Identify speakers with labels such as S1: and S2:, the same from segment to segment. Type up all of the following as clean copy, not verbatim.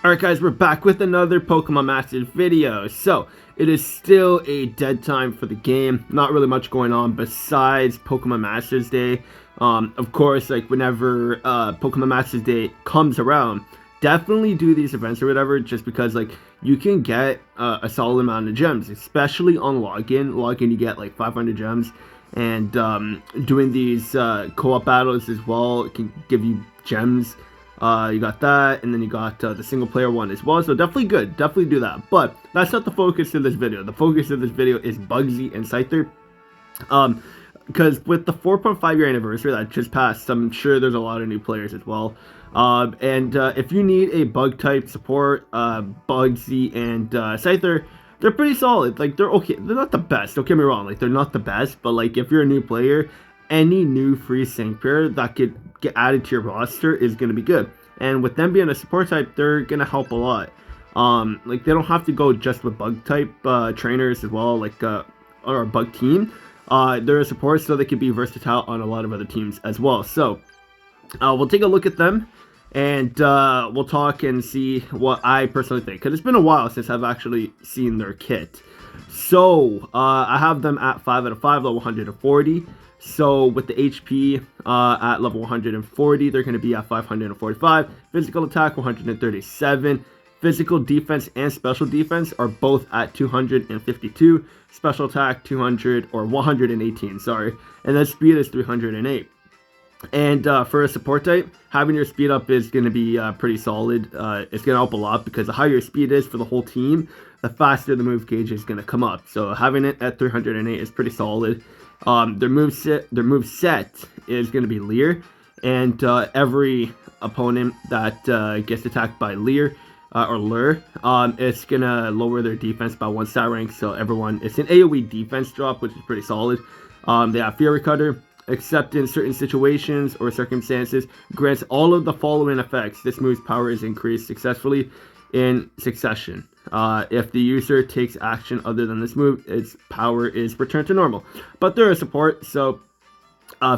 S1: Alright guys, we're back with another Pokemon Masters video. So, it is still a dead time for the game. Not really much going on besides Pokemon Masters Day. Of course, like whenever Pokemon Masters Day comes around, definitely do these events or whatever, just because like you can get a solid amount of gems, especially on login. Login you get like 500 gems, and doing these co-op battles as well can give you gems. You got that, and then you got the single player one as well, so definitely good, definitely do that. But that's not the focus of this video. The focus of this video is Bugsy and Scyther. Because with the 4.5 year anniversary that just passed, I'm sure there's a lot of new players as well. If you need a bug type support, Bugsy and Scyther, they're pretty solid. Like, they're okay. They're not the best, don't get me wrong, like they're not the best, but like if you're a new player, any new free sync pair that could get added to your roster is going to be good. And with them being a support type, they're going to help a lot. Like, they don't have to go just with bug type trainers as well, like or a bug team. They're a support, so they can be versatile on a lot of other teams as well. So we'll take a look at them, and we'll talk and see what I personally think, because it's been a while since I've actually seen their kit. So I have them at 5 out of 5, level 140. So with the HP at level 140, they're going to be at 545. Physical attack 137. Physical defense and special defense are both at 252. Special attack 200 or 118, sorry. And then speed is 308. And for a support type, having your speed up is going to be pretty solid. It's going to help a lot, because the higher your speed is for the whole team, the faster the move gauge is going to come up. So having it at 308 is pretty solid. Their move set is going to be Leer, and every opponent that gets attacked by Leer or Lure, it's going to lower their defense by 1 star rank. So everyone, it's an AoE defense drop, which is pretty solid. They have Fury Cutter, except in certain situations or circumstances, grants all of the following effects. This move's power is increased successfully in succession. If the user takes action other than this move, its power is returned to normal. But they're a support, so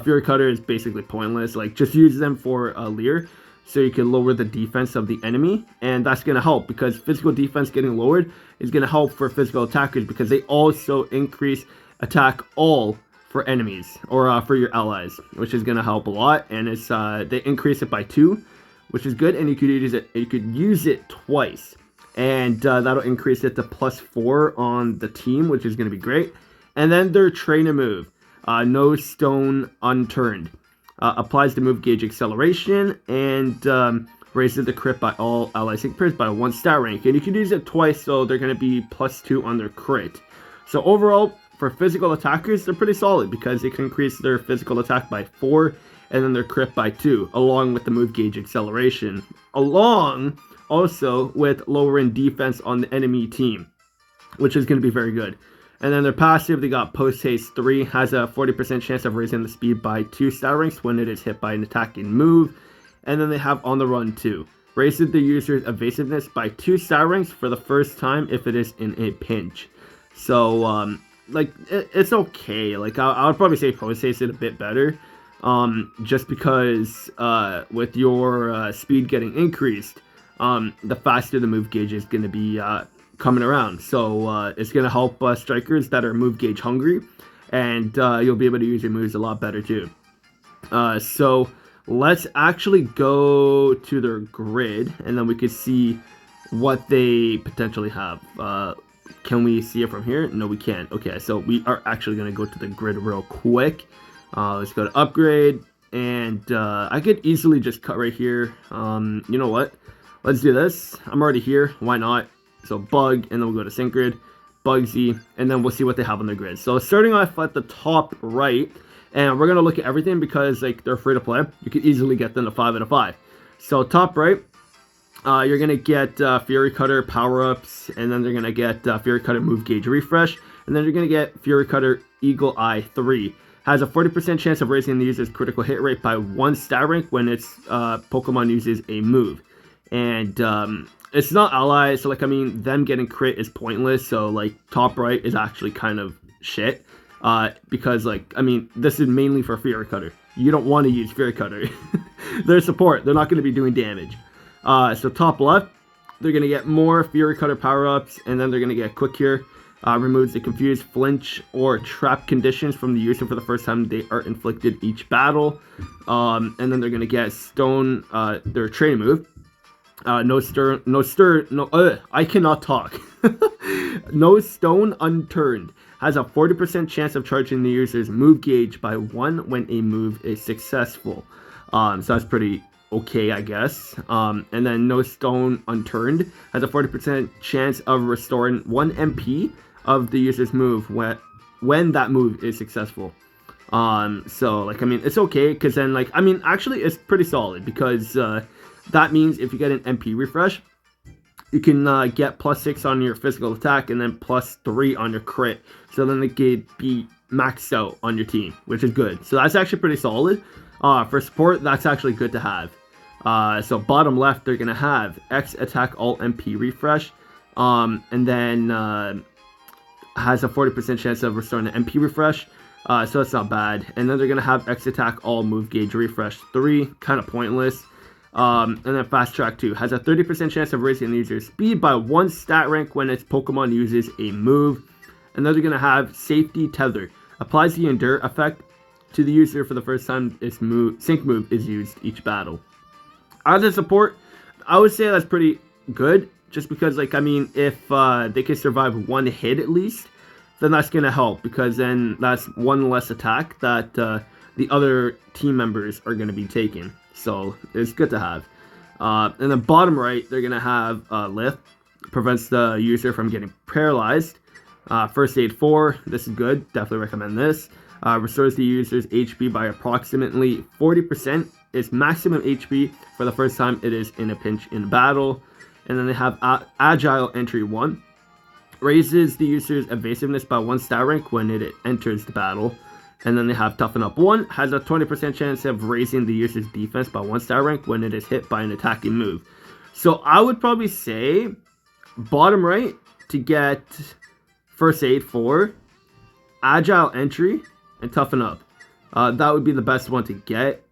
S1: Fury Cutter is basically pointless. Like, just use them for Leer, so you can lower the defense of the enemy, and that's going to help, because physical defense getting lowered is going to help for physical attackers, because they also increase attack all for enemies, or for your allies, which is going to help a lot. And it's they increase it by 2, which is good, and you could use it twice, and that'll increase it to +4 on the team, which is going to be great. And then their trainer move, No Stone Unturned, applies the move gauge acceleration, and raises the crit by all ally sync pairs by 1 star rank, and you can use it twice, so they're going to be +2 on their crit. So overall, for physical attackers, they're pretty solid, because they can increase their physical attack by 4, and then their crit by 2, along with the move gauge acceleration, along also with lowering defense on the enemy team, which is going to be very good. And then their passive, they got Post Haste 3, has a 40% chance of raising the speed by 2 star ranks when it is hit by an attacking move. And then they have On the Run 2, raises the user's evasiveness by 2 star ranks for the first time if it is in a pinch. So like, it's okay. Like, I would probably say Post Haste is a bit better, just because with your speed getting increased, the faster the move gauge is going to be coming around. So it's going to help strikers that are move gauge hungry, and you'll be able to use your moves a lot better too. So let's actually go to their grid, and then we can see what they potentially have. Can we see it from here? No, we can't. Okay, so we are actually going to go to the grid real quick. Let's go to upgrade, and I could easily just cut right here. You know what? Let's do this. I'm already here. Why not? So Bug, and then we'll go to Sync Grid, Bugsy, and then we'll see what they have on their grid. So starting off at the top right, and we're going to look at everything, because like they're free to play. You could easily get them to 5 out of 5. So top right, you're going to get Fury Cutter power-ups, and then they're going to get Fury Cutter move gauge refresh, and then you're going to get Fury Cutter Eagle Eye 3. Has a 40% chance of raising the user's critical hit rate by 1 star rank when its Pokemon uses a move. And it's not allies, so like, I mean, them getting crit is pointless. So like, top right is actually kind of shit, because like, I mean, this is mainly for Fury Cutter. You don't want to use Fury Cutter. They're support. They're not going to be doing damage. So top left, they're going to get more Fury Cutter power-ups, and then they're going to get Quick Cure. Removes the confused, flinch, or trap conditions from the user for the first time they are inflicted each battle. And then they're going to get Stone, their training move. I cannot talk. No Stone Unturned has a 40% chance of charging the user's move gauge by 1 when a move is successful. So that's pretty okay, I guess. And then No Stone Unturned has a 40% chance of restoring 1 MP of the user's move when that move is successful. So, like, I mean, it's okay, because then, like, I mean, actually, it's pretty solid, because that means if you get an MP refresh, you can get +6 on your physical attack, and then +3 on your crit. So then they could be maxed out on your team, which is good. So that's actually pretty solid. For support, that's actually good to have. So bottom left, they're going to have X attack all MP refresh, and then has a 40% chance of restoring an MP refresh, so that's not bad. And then they're going to have X attack all move gauge refresh 3, kind of pointless. And then fast track 2 has a 30% chance of raising the user's speed by 1 stat rank when its Pokemon uses a move. And then they're going to have safety tether, applies the endure effect to the user for the first time its sync move is used each battle. As a support, I would say that's pretty good, just because, like, I mean, if they can survive 1 hit at least, then that's going to help, because then that's 1 less attack that the other team members are going to be taking. So it's good to have. And then bottom right, they're going to have Lift, prevents the user from getting paralyzed. First Aid 4, this is good, definitely recommend this. Restores the user's HP by approximately 40%. Its maximum HP for the first time it is in a pinch in battle. And then they have Agile Entry 1. Raises the user's evasiveness by 1 stat rank when it enters the battle. And then they have Toughen Up 1. Has a 20% chance of raising the user's defense by 1 star rank when it is hit by an attacking move. So I would probably say bottom right to get First Aid 4, Agile Entry, and Toughen Up. That would be the best one to get.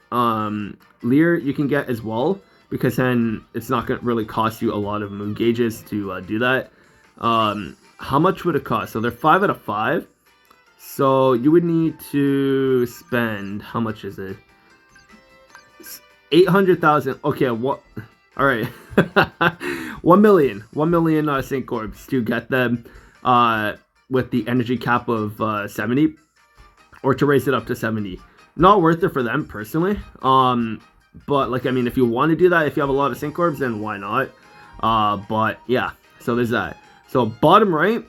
S1: Leer you can get as well, because then it's not going to really cost you a lot of move gauges to do that. How much would it cost? So they're 5 out of 5. So you would need to spend, how much is it? 800,000. Okay, what? All right. 1 million. 1 million sync orbs to get them with the energy cap of 70, or to raise it up to 70. Not worth it for them personally. But, like, I mean, if you want to do that, if you have a lot of sync orbs, then why not? But yeah, so there's that. So bottom right,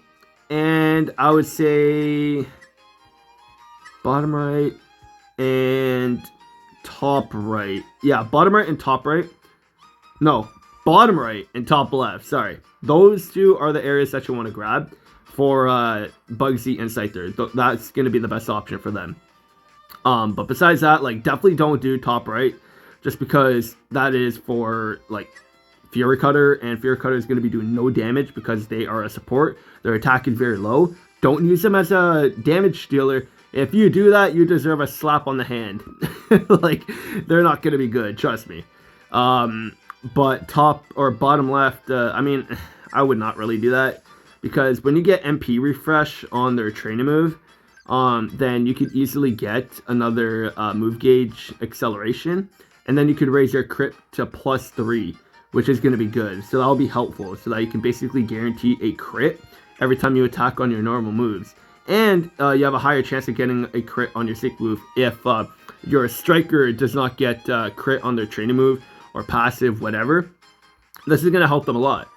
S1: and I would say bottom right and top right. Yeah, bottom right and top right. No, bottom right and top left. Sorry. Those two are the areas that you want to grab for Bugsy and Scyther. That's going to be the best option for them. But besides that, like, definitely don't do top right, just because that is for, like, Fury Cutter, and Fury Cutter is going to be doing no damage because they are a support. Their attack is very low. Don't use them as a damage stealer. If you do that, you deserve a slap on the hand. Like, they're not going to be good, trust me. But top or bottom left, I mean, I would not really do that, because when you get MP refresh on their training move, then you could easily get another move gauge acceleration, and then you could raise your crit to +3, which is going to be good. So that'll be helpful, so that you can basically guarantee a crit every time you attack on your normal moves. And you have a higher chance of getting a crit on your sync move if your striker does not get crit on their training move or passive, whatever. This is going to help them a lot.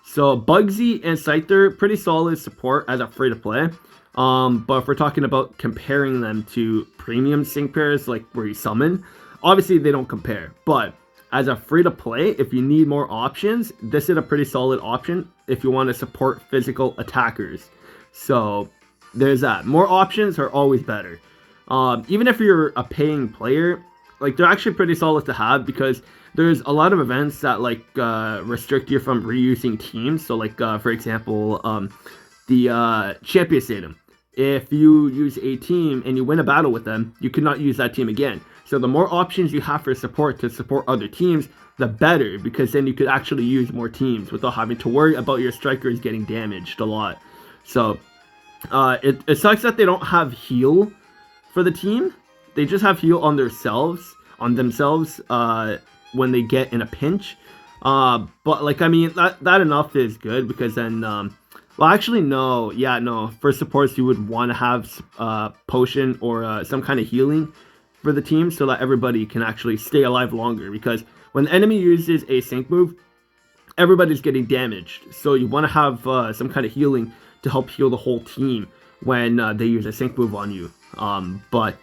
S1: So Bugsy and Scyther, pretty solid support as a free-to-play. But if we're talking about comparing them to premium sync pairs, like where you summon, obviously they don't compare. But as a free-to-play, if you need more options, this is a pretty solid option if you want to support physical attackers. So there's that. More options are always better. Even if you're a paying player, like, they're actually pretty solid to have, because there's a lot of events that, like, restrict you from reusing teams. So, like, for example, the Champion Stadium. If you use a team and you win a battle with them, you cannot use that team again. So the more options you have for support to support other teams, the better, because then you could actually use more teams without having to worry about your strikers getting damaged a lot. So it sucks that they don't have heal for the team. They just have heal on themselves when they get in a pinch. But like, I mean, that enough is good, because then well, actually, no. Yeah, no. For supports, you would want to have potion or some kind of healing for the team, so that everybody can actually stay alive longer. Because when the enemy uses a sync move, everybody's getting damaged. So you want to have some kind of healing to help heal the whole team when they use a sync move on you. But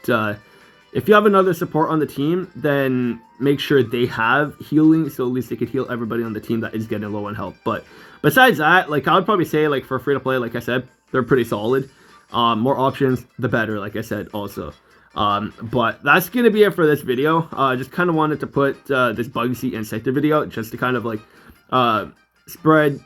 S1: if you have another support on the team, then make sure they have healing, so at least they could heal everybody on the team that is getting low on health. But besides that, like, I would probably say, like, for free to play, like I said, they're pretty solid. More options, the better, like I said, also. But that's gonna be it for this video. Just kind of wanted to put this Bugsy and Scyther video just to kind of like spread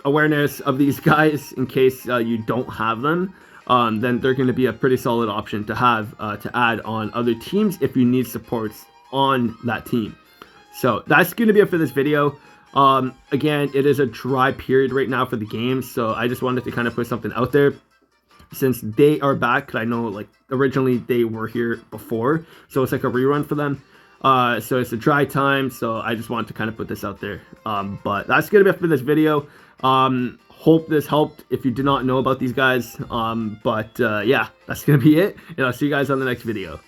S1: awareness of these guys in case you don't have them. Then they're going to be a pretty solid option to have to add on other teams if you need supports on that team. So that's going to be it for this video. Again, it is a dry period right now for the game, so I just wanted to kind of put something out there since they are back. I know, like, originally they were here before, so it's like a rerun for them. So it's a dry time, so I just wanted to kind of put this out there. But that's going to be it for this video. Hope this helped if you did not know about these guys. Yeah, that's going to be it, and I'll see you guys on the next video.